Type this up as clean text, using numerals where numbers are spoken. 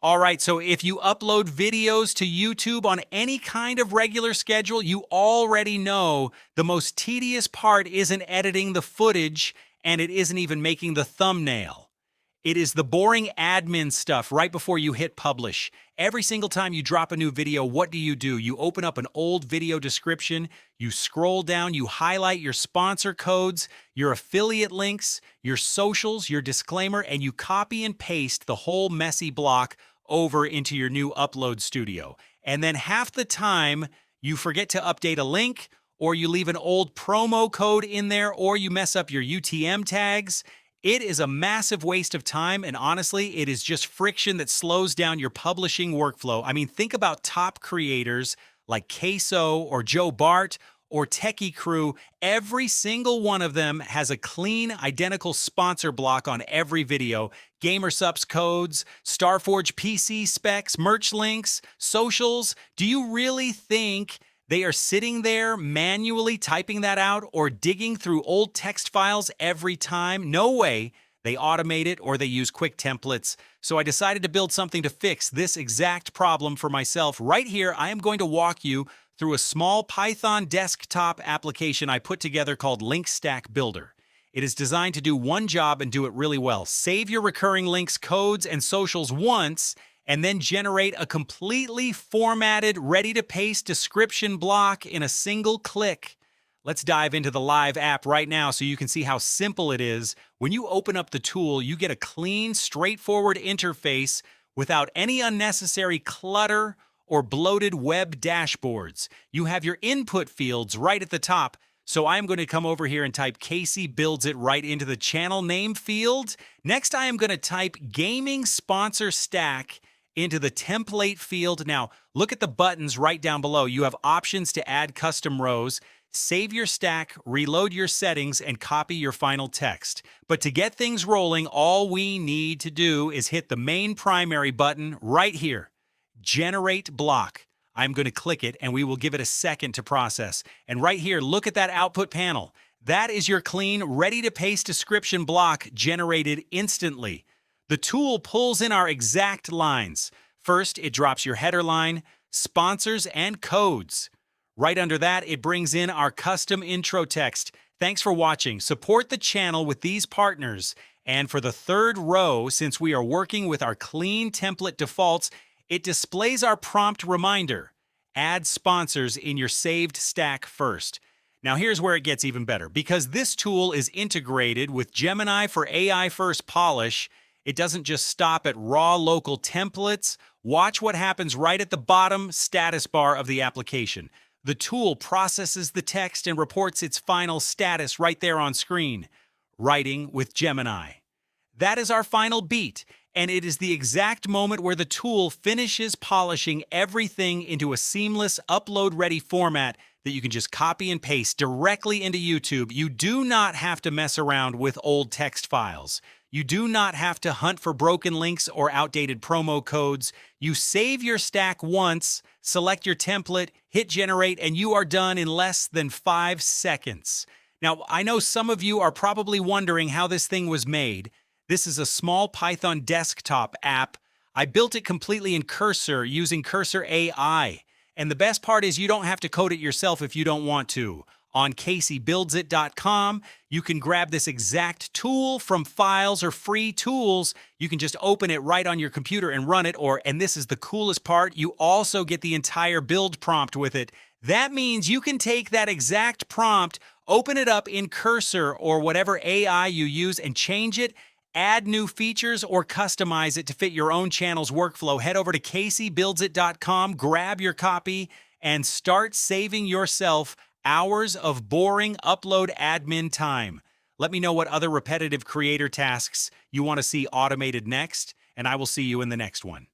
All right, so if you upload videos to YouTube on any kind of regular schedule, you already know the most tedious part isn't editing the footage and it isn't even making the thumbnail. It is the boring admin stuff right before you hit publish. Every single time you drop a new video, what do? You open up an old video description, you scroll down, you highlight your sponsor codes, your affiliate links, your socials, your disclaimer, and you copy and paste the whole messy block over into your new upload studio. And then half the time, you forget to update a link, or you leave an old promo code in there, or you mess up your UTM tags. It is a massive waste of time, and honestly, it is just friction that slows down your publishing workflow. I mean, think about top creators like Queso or Joe Bart or Techie Crew. Every single one of them has a clean, identical sponsor block on every video. GamerSupps codes, Starforge PC specs, merch links, socials. Do you really think they are sitting there manually typing that out or digging through old text files every time? No way. They automate it or they use quick templates. So I decided to build something to fix this exact problem for myself. Right here, I am going to walk you through a small Python desktop application I put together called Link Stack Builder. It is designed to do one job and do it really well. Save your recurring links, codes, and socials once, and then generate a completely formatted, ready-to-paste description block in a single click. Let's dive into the live app right now so you can see how simple it is. When you open up the tool, you get a clean, straightforward interface without any unnecessary clutter or bloated web dashboards. You have your input fields right at the top. So I'm going to come over here and type Casey Builds It right into the channel name field. Next, I am going to type Gaming Sponsor Stack into the template field. Now, look at the buttons right down below. You have options to add custom rows, save your stack, reload your settings, and copy your final text. But to get things rolling, all we need to do is hit the main primary button right here, Generate Block. I'm going to click it, and we will give it a second to process. And right here, look at that output panel. That is your clean, ready-to-paste description block generated instantly. The tool pulls in our exact lines. First, it drops your header line, sponsors, and codes. Right under that, it brings in our custom intro text. Thanks for watching. Support the channel with these partners. And for the third row, since we are working with our clean template defaults, it displays our prompt reminder. Add sponsors in your saved stack first. Now here's where it gets even better. Because this tool is integrated with Gemini for AI First Polish, it doesn't just stop at raw local templates. Watch what happens right at the bottom status bar of the application. The tool processes the text and reports its final status right there on screen. Writing with Gemini. That is our final beat, and it is the exact moment where the tool finishes polishing everything into a seamless upload-ready format that you can just copy and paste directly into YouTube. You do not have to mess around with old text files. You do not have to hunt for broken links or outdated promo codes. You save your stack once, select your template, hit generate, and you are done in less than 5 seconds. Now, I know some of you are probably wondering how this thing was made. This is a small Python desktop app. I built it completely in Cursor using Cursor AI. And the best part is you don't have to code it yourself if you don't want to. On CaseyBuildsIt.com, you can grab this exact tool from files or free tools. You can just open it right on your computer and run it, and this is the coolest part, you also get the entire build prompt with it. That means you can take that exact prompt, open it up in Cursor or whatever AI you use and change it, add new features, or customize it to fit your own channel's workflow. Head over to CaseyBuildsIt.com, grab your copy, and start saving yourself hours of boring upload admin time. Let me know what other repetitive creator tasks you want to see automated next, and I will see you in the next one.